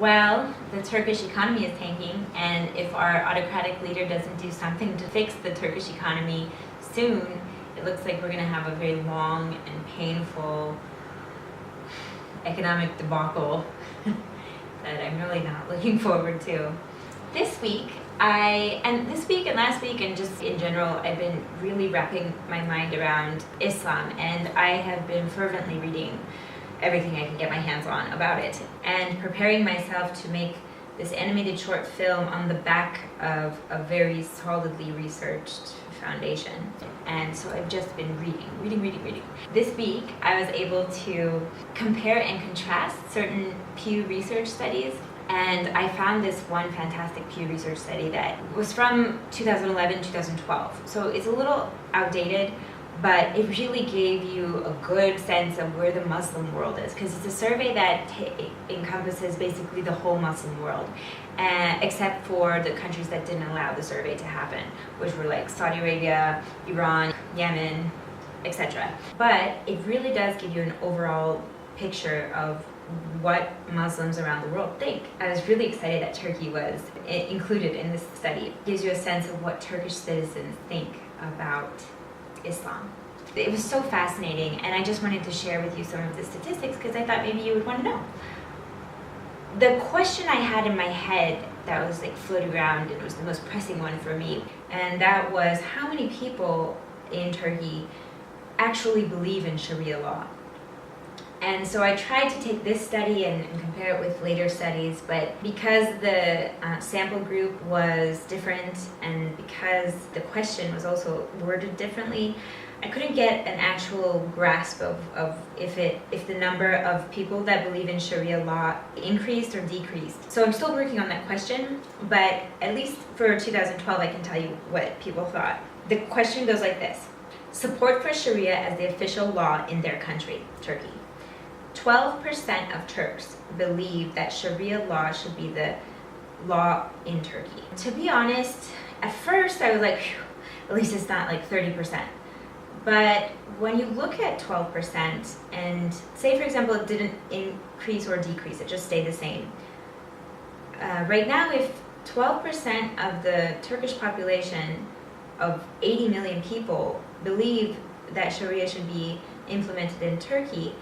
Well, the Turkish economy is tanking, and if our autocratic leader doesn't do something to fix the Turkish economy soon, it looks like we're going to have a very long and painful economic debacle that I'm really not looking forward to. This week and last week and just in general, I've been really wrapping my mind around Islam, and I have been fervently reading everything I can get my hands on about it and preparing myself to make this animated short film on the back of a very solidly researched foundation. And so I've just been reading. This week I was able to compare and contrast certain Pew Research studies, and I found this one fantastic Pew Research study that was from 2011-2012. So it's a little outdated, but it really gave you a good sense of where the Muslim world is, because it's a survey that encompasses basically the whole Muslim world, except for the countries that didn't allow the survey to happen, which were like Saudi Arabia, Iran, Yemen, etc. But it really does give you an overall picture of what Muslims around the world think. I was really excited that Turkey was included in this study. It gives you a sense of what Turkish citizens think about Islam. It was so fascinating, and I just wanted to share with you some of the statistics because I thought maybe you would want to know. The question I had in my head that was like floating around, and it was the most pressing one for me, and that was how many people in Turkey actually believe in Sharia law. And so I tried to take this study and compare it with later studies, but because the sample group was different and because the question was also worded differently, I couldn't get an actual grasp of if the number of people that believe in Sharia law increased or decreased. So I'm still working on that question, but at least for 2012 I can tell you what people thought. The question goes like this: support for Sharia as the official law in their country, Turkey. 12% of Turks believe that Sharia law should be the law in Turkey. To be honest, at first I was like, phew, at least it's not like 30%. But when you look at 12% and say, for example, it didn't increase or decrease, it just stayed the same. Right now, if 12% of the Turkish population of 80 million people believe that Sharia should be implemented in Turkey,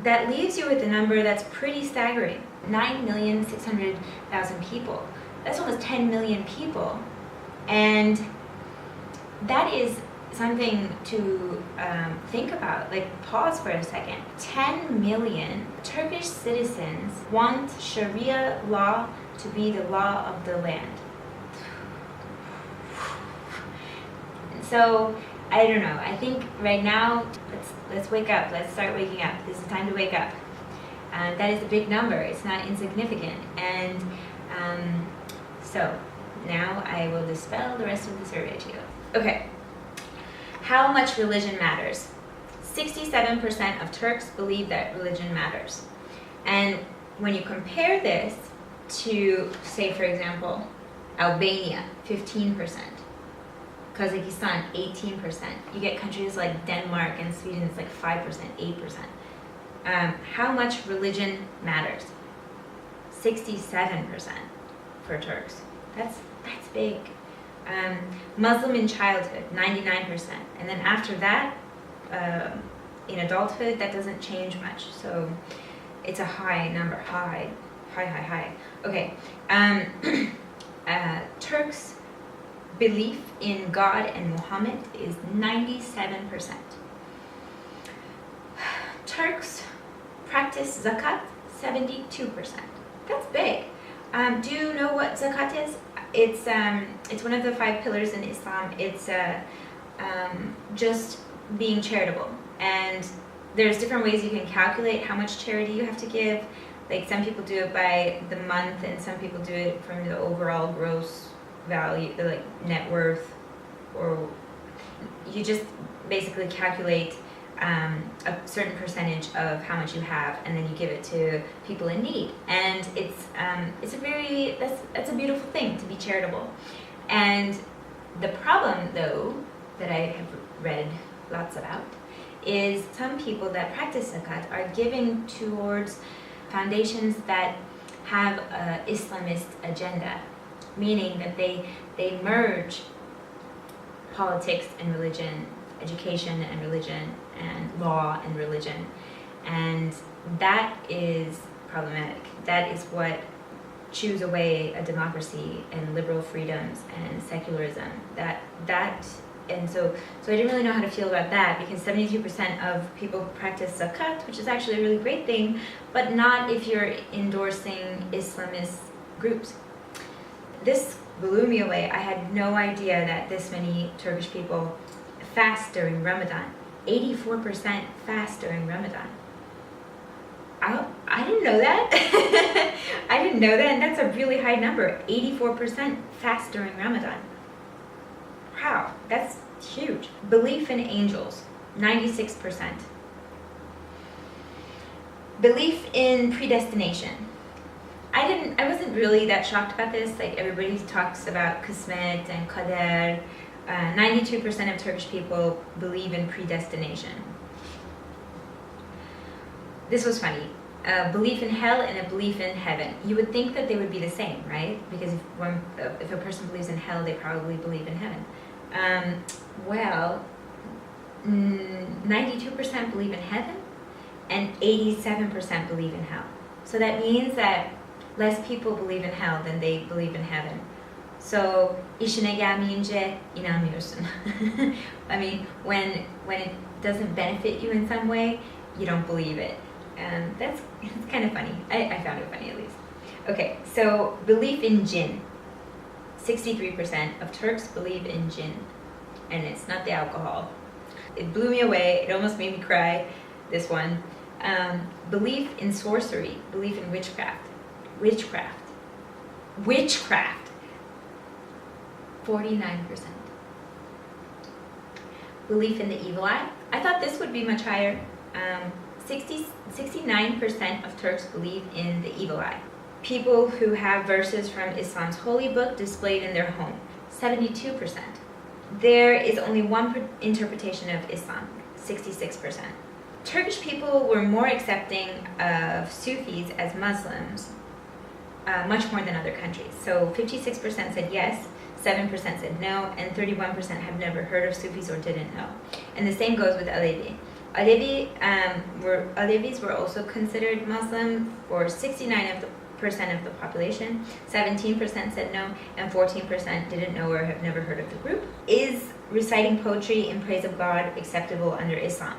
that leaves you with a number that's pretty staggering. 9,600,000 people. That's almost 10 million people. And that is something to think about. Like, pause for a second. 10 million Turkish citizens want Sharia law to be the law of the land. So, I don't know. I think right now, let's wake up. Let's start waking up. This is time to wake up. That is a big number. It's not insignificant. And so now I will dispel the rest of the survey to you. Okay. How much religion matters? 67% of Turks believe that religion matters. And when you compare this to, say, for example, Albania, 15%. Kazakhstan, 18%. You get countries like Denmark and Sweden, it's like 5%, 8%. How much religion matters? 67% for Turks. That's big. Muslim in childhood, 99%. And then after that, in adulthood, that doesn't change much. So it's a high number, high. Okay. Turks' belief in God and Muhammad is 97%. Turks practice zakat, 72%. That's big. Do you know what zakat is? It's one of the 5 pillars in Islam. It's just being charitable. And there's different ways you can calculate how much charity you have to give. Like, some people do it by the month, and some people do it from the overall gross value, like net worth, or you just basically calculate a certain percentage of how much you have, and then you give it to people in need. And it's a very, that's a beautiful thing, to be charitable. And the problem, though, that I have read lots about, is some people that practice zakat are giving towards foundations that have a Islamist agenda, meaning that they merge politics and religion, education and religion, and law and religion. And that is problematic. That is what chews away a democracy and liberal freedoms and secularism. So I didn't really know how to feel about that, because 72% of people practice zakat, which is actually a really great thing, but not if you're endorsing Islamist groups. This blew me away. I had no idea that this many Turkish people fast during Ramadan. 84% fast during Ramadan. I didn't know that. I didn't know that, and that's a really high number. 84% fast during Ramadan. Wow, that's huge. Belief in angels, 96%. Belief in predestination. I wasn't really that shocked about this. Like, everybody talks about Qismet and Qadar. 92% of Turkish people believe in predestination. This was funny. A belief in hell and a belief in heaven. You would think that they would be the same, right? Because if a person believes in hell, they probably believe in heaven. 92% believe in heaven and 87% believe in hell. So that means that less people believe in hell than they believe in heaven. So işine gelmeyince inanmıyorsun. I mean, when it doesn't benefit you in some way, you don't believe it. And it's kind of funny. I found it funny, at least. Okay, so belief in jinn. 63% of Turks believe in jinn, and it's not the alcohol. It blew me away. It almost made me cry, this one. Belief in sorcery, belief in witchcraft. 49%. Belief in the evil eye. I thought this would be much higher. 69% of Turks believe in the evil eye. People who have verses from Islam's holy book displayed in their home, 72%. There is only one interpretation of Islam, 66%. Turkish people were more accepting of Sufis as Muslims, much more than other countries. So 56% said yes, 7% said no, and 31% have never heard of Sufis or didn't know. And the same goes with Alevi. Alevis were also considered Muslim for 69% of the population. 17% said no, and 14% didn't know or have never heard of the group. Is reciting poetry in praise of God acceptable under Islam?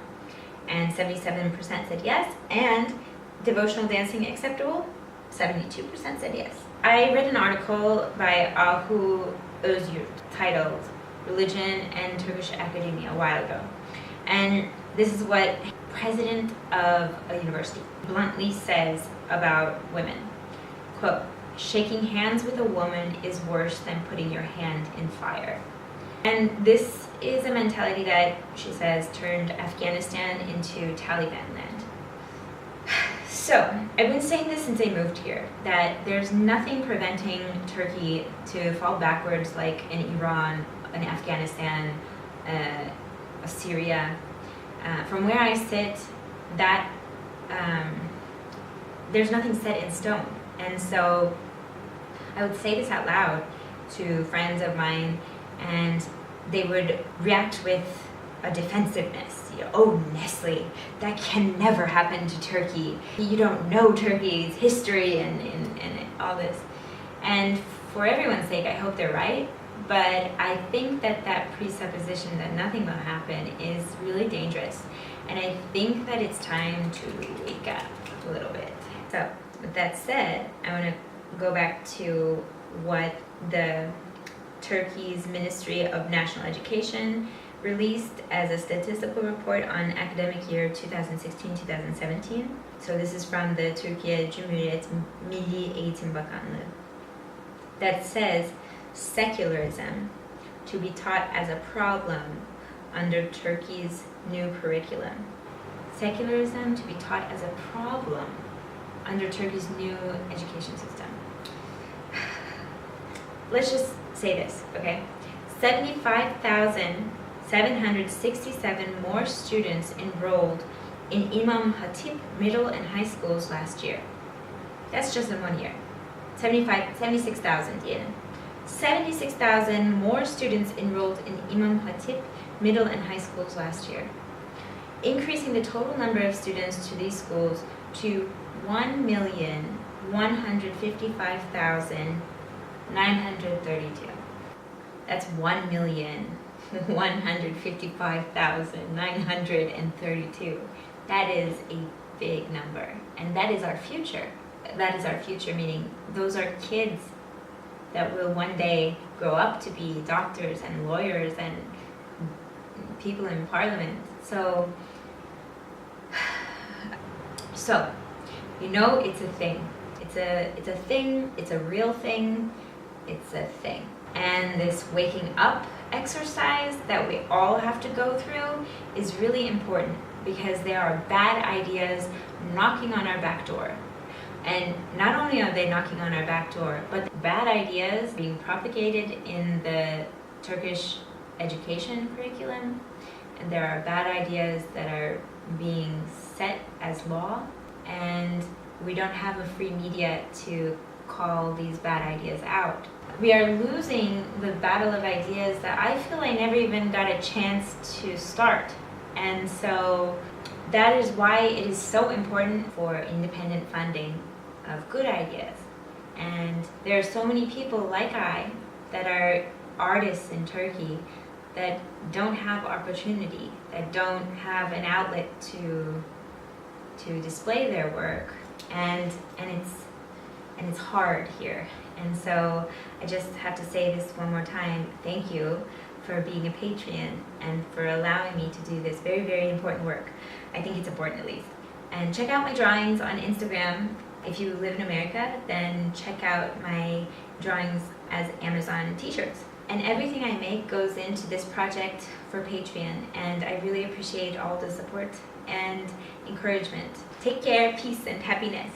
And 77% said yes. And devotional dancing acceptable? 72% said yes. I read an article by Ahu Özgür titled Religion and Turkish Academia a while ago. And this is what president of a university bluntly says about women. Quote, shaking hands with a woman is worse than putting your hand in fire. And this is a mentality that, she says, turned Afghanistan into Taliban land. So, I've been saying this since I moved here, that there's nothing preventing Turkey to fall backwards like in Iran, in Afghanistan, Syria. From where I sit, that there's nothing set in stone. And so I would say this out loud to friends of mine, and they would react with a defensiveness. You know, oh, Nestle, that can never happen to Turkey. You don't know Turkey's history and all this. And for everyone's sake, I hope they're right. But I think that presupposition that nothing will happen is really dangerous. And I think that it's time to wake up a little bit. So, with that said, I want to go back to what the Turkey's Ministry of National Education released as a statistical report on academic year 2016-2017. So this is from the Türkiye Cumhuriyet Milli Eğitim Bakanlığı. That says secularism to be taught as a problem under Turkey's new curriculum. Secularism to be taught as a problem under Turkey's new education system. Let's just say this, okay? 75,767 more students enrolled in Imam Hatip middle and high schools last year. That's just in 1 year. 76,000 yen. 76,000 more students enrolled in Imam Hatip middle and high schools last year, increasing the total number of students to these schools to 1,155,932. That's 1,155,932. That is a big number, and that is our future. That is our future, meaning those are kids that will one day grow up to be doctors and lawyers and people in parliament. So you know, it's a thing. It's a thing. It's a real thing. It's a thing. And this waking up exercise that we all have to go through is really important, because there are bad ideas knocking on our back door. And not only are they knocking on our back door, but bad ideas being propagated in the Turkish education curriculum, and there are bad ideas that are being set as law, and we don't have a free media to call these bad ideas out. We are losing the battle of ideas that I feel I never even got a chance to start. And so that is why it is so important for independent funding of good ideas. And there are so many people like I that are artists in Turkey that don't have opportunity, that don't have an outlet to display their work, and it's hard here. And so I just have to say this one more time. Thank you for being a Patreon and for allowing me to do this very, very important work. I think it's important, at least. And check out my drawings on Instagram. If you live in America, then check out my drawings as Amazon t-shirts. And everything I make goes into this project for Patreon, and I really appreciate all the support and encouragement. Take care, peace, and happiness.